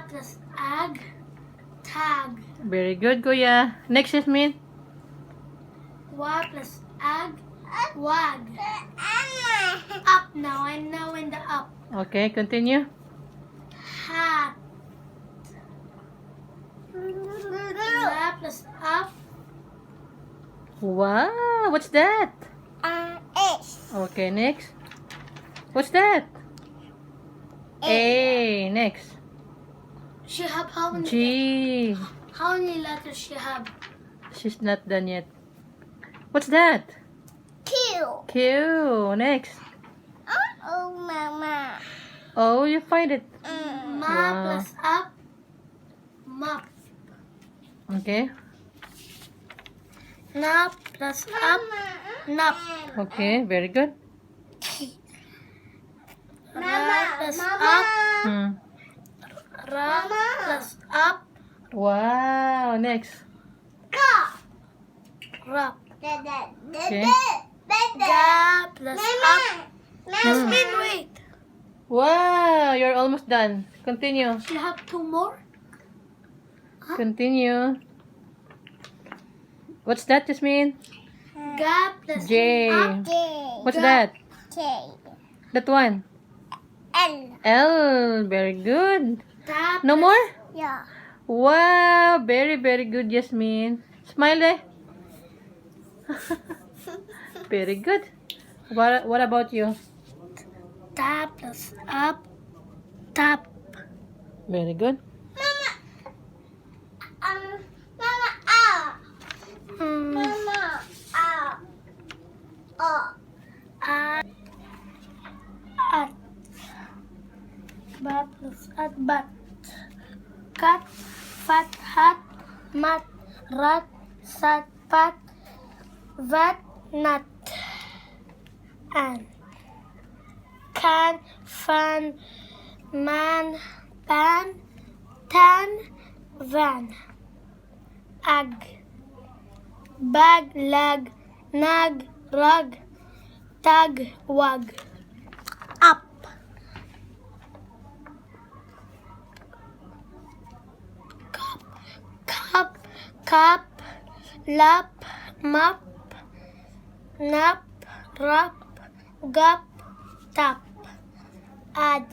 plus ag, tag. Very good, Kuya. Next, Yasmin. Wa plus ag, wag. Up now. I'm now in the up. Okay, continue. Hat. La plus up. Wow, what's that? Okay, next. What's that? A. Next. She have how many? G. How many letters she have? She's not done yet. What's that? Q. Q. Next. Oh, Mama. Oh, you find it. Ma Wow. plus up. Map. Okay. Na plus up. Nap. Okay, very good. Ra plus up. Hmm. Ra plus up. Wow, next. Rap. Okay. Ga plus up. Yasmin, wait. Wow, you're almost done. Continue. She have two more. Continue. What's that, Jasmine? Ga plus J. up. What's that? That one. L. L. Very good. Ta No plus more? Yeah. Wow, very, very good, Jasmine. Smile eh. Very good. What about you? Ta plus up. Tap. Very good. Mama, ah. Hmm. Mama, ah. Oh. At. At. Ba plus at bat. Cat. Fat. Hat. Mat. Rat. Sat. Pat. Vat. Nut. An. Can. Fan. Man. Pan. Tan. Van. Ag. Bag. Lag. Nag. Rug. Tag. Wag. Up. Cup. Cup. Lap. Map. Nap. Rap. Gap. Tap. Add.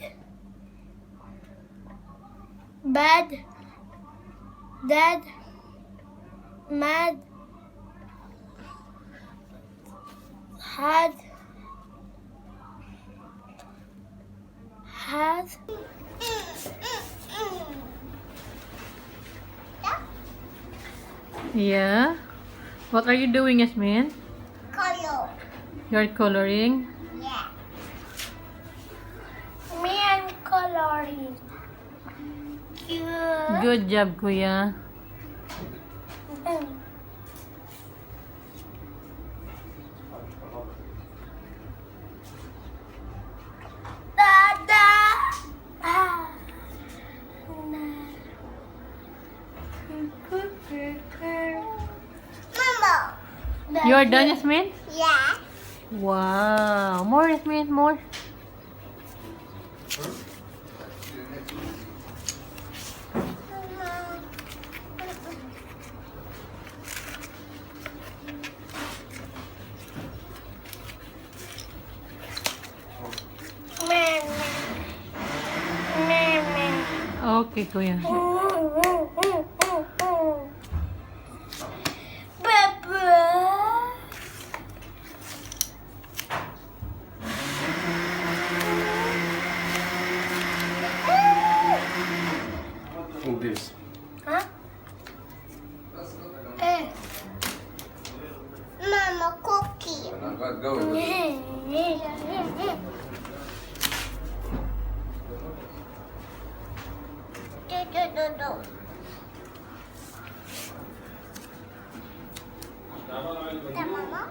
Bad. Dad. Mad. Had. Has. Yeah. What are you doing, Yasmin? Color. You're coloring. Yeah. Me, I'm coloring. Cute. Good job, Kuya. Dada. Ah. Mama. You're done, Yasmin? Yeah. Wow. More, Yasmin, more. Okay, Kuya. Hold this. Huh? Eh. Mama, cookie. Go. Do. Mama.